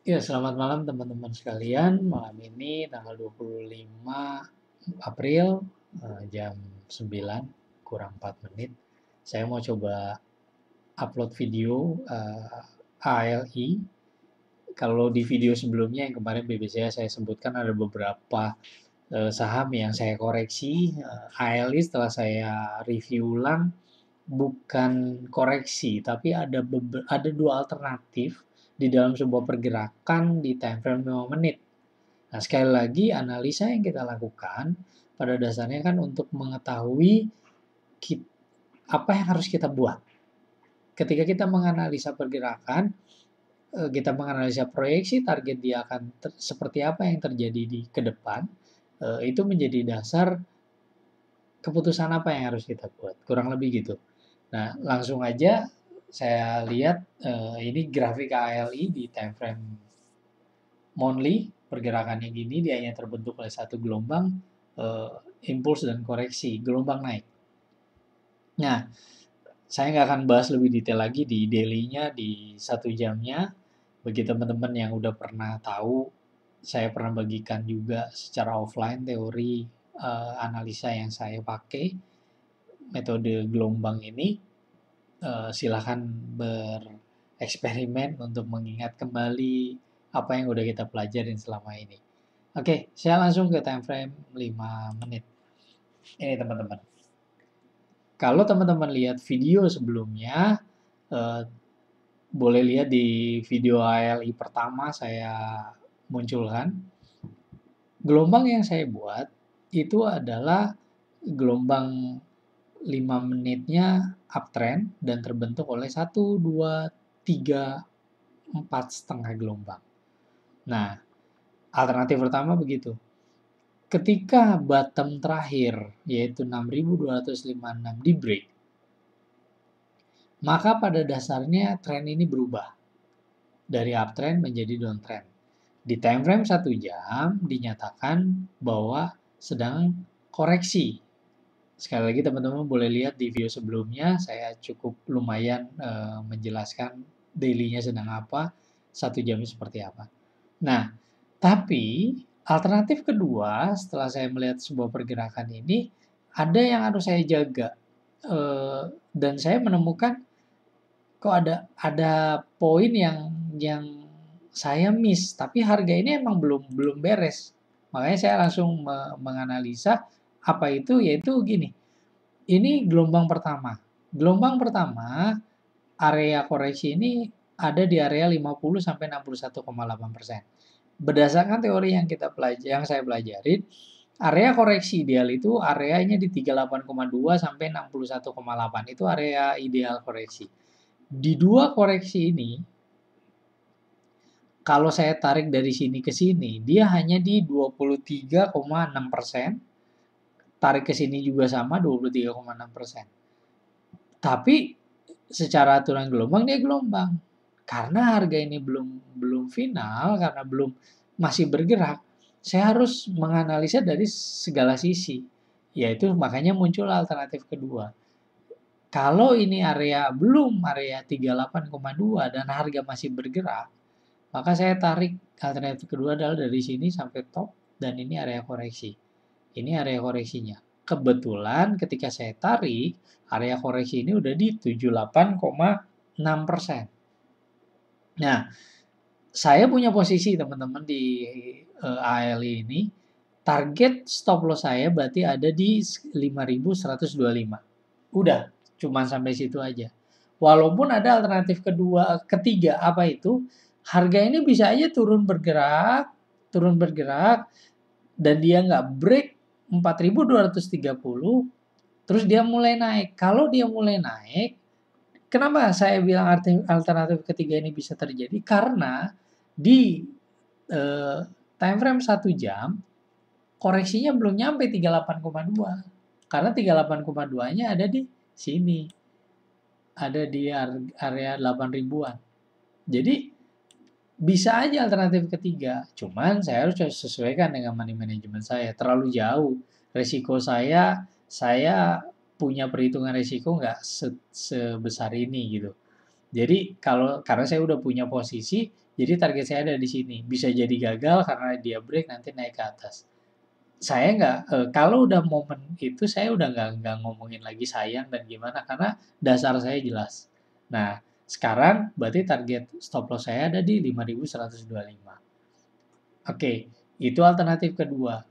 Ya, selamat malam teman-teman sekalian. Malam ini tanggal 25 April jam 9 kurang 4 menit. Saya mau coba upload video ALI. Kalau di video sebelumnya yang kemarin BBC saya sebutkan ada beberapa saham yang saya koreksi. ALI setelah saya review ulang bukan koreksi, tapi ada dua alternatif di dalam sebuah pergerakan di time frame 5 menit. Nah, sekali lagi analisa yang kita lakukan pada dasarnya kan untuk mengetahui apa yang harus kita buat. Ketika kita menganalisa pergerakan, kita menganalisa proyeksi target dia akan seperti apa yang terjadi di ke depan, itu menjadi dasar keputusan apa yang harus kita buat. Kurang lebih gitu. Nah, langsung aja saya lihat ini grafik ALI di time frame monthly, pergerakannya gini, dia hanya terbentuk oleh satu gelombang, impuls dan koreksi, gelombang naik. Nah, saya nggak akan bahas lebih detail lagi di daily-nya, di 1 jamnya. Bagi teman-teman yang udah pernah tahu, saya pernah bagikan juga secara offline teori analisa yang saya pakai, metode gelombang ini. Silahkan bereksperimen untuk mengingat kembali apa yang udah kita pelajarin selama ini. Oke, saya langsung ke time frame 5 menit. Ini teman-teman. Kalau teman-teman lihat video sebelumnya, eh, boleh lihat di video ALI pertama saya munculkan. Gelombang yang saya buat itu adalah gelombang 5 menitnya uptrend dan terbentuk oleh 1, 2, 3, 4 setengah gelombang. Nah, alternatif pertama begitu. Ketika bottom terakhir, yaitu 6.256 di break, maka pada dasarnya tren ini berubah dari uptrend menjadi downtrend. Di time frame 1 jam dinyatakan bahwa sedang koreksi. Sekali lagi teman-teman boleh lihat di video sebelumnya, saya cukup lumayan menjelaskan daily-nya sedang apa, 1 jamnya seperti apa. Nah, tapi alternatif kedua setelah saya melihat sebuah pergerakan ini, ada yang harus saya jaga. Dan saya menemukan kok ada poin yang saya miss, tapi harga ini emang belum beres. Makanya saya langsung menganalisa apa itu, yaitu gini. Ini gelombang pertama. Gelombang pertama, area koreksi ini ada di area 50 sampai 61,8%. Berdasarkan teori yang saya pelajarin, area koreksi ideal itu areanya di 38,2 sampai 61,8. Itu area ideal koreksi. Di dua koreksi ini, kalau saya tarik dari sini ke sini, dia hanya di 23,6%. Tarik ke sini juga sama 23,6%. Tapi secara aturan gelombang dia gelombang. Karena harga ini belum final, karena masih bergerak, saya harus menganalisa dari segala sisi. Yaitu makanya muncul alternatif kedua. Kalau ini area 38,2 dan harga masih bergerak, maka saya tarik alternatif kedua adalah dari sini sampai top dan ini area koreksi. Ini area koreksinya. Kebetulan ketika saya tarik, area koreksi ini udah di 78,6%. Nah, saya punya posisi teman-teman di ALI ini. Target stop loss saya berarti ada di 5.125. Udah, cuman sampai situ aja. Walaupun ada alternatif ketiga, apa itu? Harga ini bisa aja turun bergerak, dan dia nggak break 4.230, terus dia mulai naik. Kalau dia mulai naik, kenapa saya bilang alternatif ketiga ini bisa terjadi? Karena di time frame 1 jam, koreksinya belum nyampe 38,2. Karena 38,2-nya ada di sini. Ada di area 8 ribuan. Jadi bisa aja alternatif ketiga. Cuman saya harus sesuaikan dengan money management saya. Terlalu jauh. Resiko saya punya perhitungan resiko nggak sebesar ini gitu. Jadi karena saya udah punya posisi, jadi target saya ada di sini. Bisa jadi gagal karena dia break nanti naik ke atas. Saya nggak, kalau udah momen itu saya udah nggak ngomongin lagi sayang dan gimana, karena dasar saya jelas. Nah, sekarang berarti target stop loss saya ada di 5.125. Oke, itu alternatif kedua.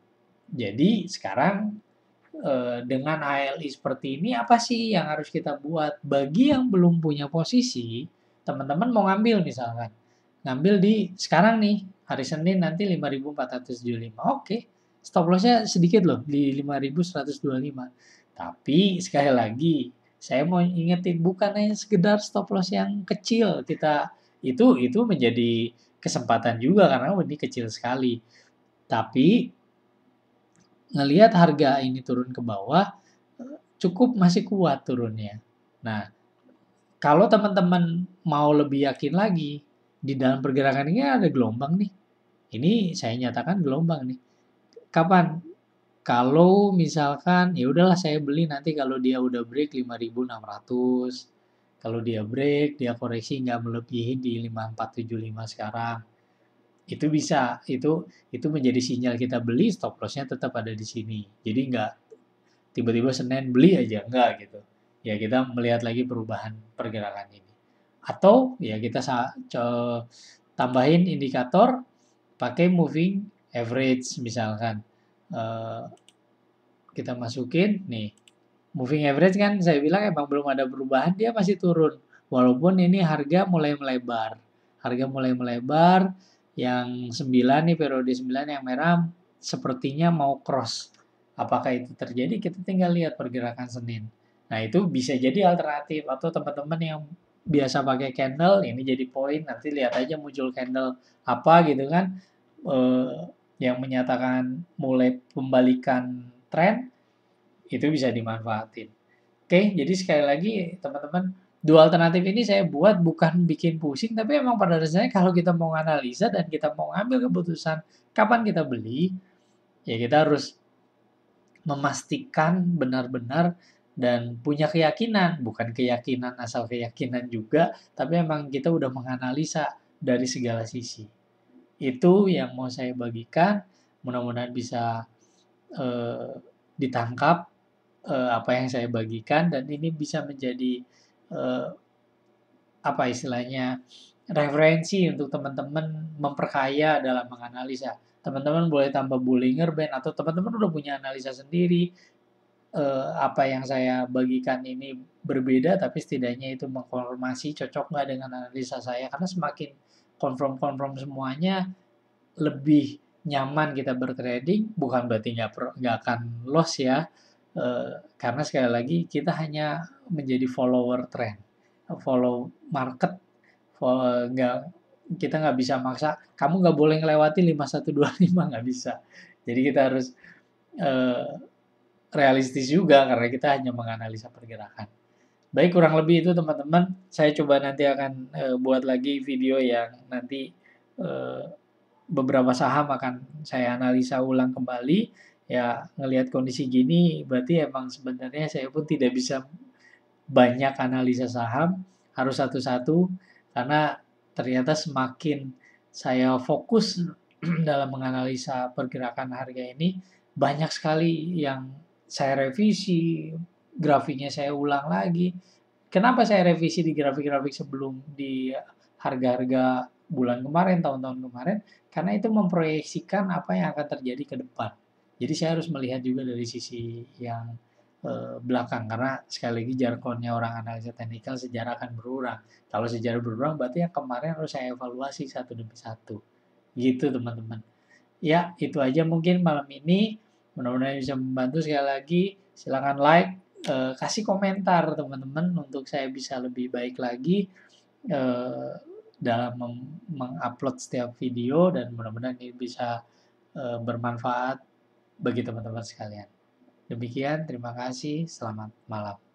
Jadi sekarang dengan ALI seperti ini apa sih yang harus kita buat? Bagi yang belum punya posisi, teman-teman mau ngambil misalkan, ngambil di sekarang nih, hari Senin nanti 5.475. Oke, stop loss-nya sedikit loh di 5.125. Tapi sekali lagi, saya mau ingetin bukan hanya sekedar stop loss yang kecil, kita itu menjadi kesempatan juga karena ini kecil sekali. Tapi ngelihat harga ini turun ke bawah, cukup masih kuat turunnya. Nah, kalau teman-teman mau lebih yakin lagi, di dalam pergerakan ini ada gelombang nih. Ini saya nyatakan gelombang nih. Kapan? Kalau misalkan ya udahlah saya beli nanti kalau dia udah break 5.600. Kalau dia break, dia koreksi nggak melebihi di 5.475 sekarang. Itu bisa, itu menjadi sinyal kita beli, stop loss-nya tetap ada di sini. Jadi nggak tiba-tiba Senin beli aja, enggak gitu. Ya kita melihat lagi perubahan pergerakan ini. Atau ya kita tambahin indikator pakai moving average misalkan. Eh, kita masukin nih, moving average kan saya bilang emang belum ada perubahan, dia masih turun. Walaupun ini harga mulai melebar. Harga mulai melebar, yang 9 nih, periode 9 yang merah sepertinya mau cross. Apakah itu terjadi? Kita tinggal lihat pergerakan Senin. Nah, itu bisa jadi alternatif. Atau teman-teman yang biasa pakai candle, ini jadi poin. Nanti lihat aja muncul candle apa gitu kan. Eh, yang menyatakan mulai pembalikan tren, itu bisa dimanfaatin. Oke, jadi sekali lagi teman-teman, dua alternatif ini saya buat bukan bikin pusing, tapi emang pada dasarnya kalau kita mau analisa dan kita mau ngambil keputusan kapan kita beli, ya kita harus memastikan benar-benar dan punya keyakinan, bukan keyakinan asal keyakinan juga, tapi emang kita udah menganalisa dari segala sisi. Itu yang mau saya bagikan, mudah-mudahan bisa eh, ditangkap apa yang saya bagikan, dan ini bisa menjadi eh, apa istilahnya referensi untuk teman-teman memperkaya dalam menganalisa. Teman-teman boleh tambah Bollinger Band atau teman-teman udah punya analisa sendiri. Apa yang saya bagikan ini berbeda, tapi setidaknya itu mengkonfirmasi cocok nggak dengan analisa saya. Karena semakin confirm semuanya, lebih nyaman kita bertrading, bukan berarti nggak akan loss ya, karena sekali lagi kita hanya menjadi follower trend, follow market, nggak, kita nggak bisa maksa, kamu nggak boleh ngelewati 5125, nggak bisa. Jadi kita harus eh, realistis juga karena kita hanya menganalisa pergerakan. Baik, kurang lebih itu teman-teman. Saya coba nanti akan buat lagi video yang nanti eh, beberapa saham akan saya analisa ulang kembali. Ya, ngelihat kondisi gini, berarti emang sebenarnya saya pun tidak bisa banyak analisa saham, harus satu-satu, karena ternyata semakin saya fokus dalam menganalisa pergerakan harga ini, banyak sekali yang saya revisi, grafiknya saya ulang lagi. Kenapa saya revisi di grafik-grafik sebelum di harga-harga bulan kemarin, tahun-tahun kemarin? Karena itu memproyeksikan apa yang akan terjadi ke depan. Jadi saya harus melihat juga dari sisi yang belakang, karena sekali lagi jargonnya orang analisa teknikal, sejarah akan berulang. Kalau sejarah berulang berarti yang kemarin harus saya evaluasi satu demi satu. Gitu teman-teman. Ya, itu aja mungkin malam ini. Mudah-mudahan bisa membantu. Sekali lagi, silakan like, kasih komentar teman-teman untuk saya bisa lebih baik lagi eh, dalam mengupload setiap video, dan mudah-mudahan ini bisa bermanfaat bagi teman-teman sekalian. Demikian, terima kasih. Selamat malam.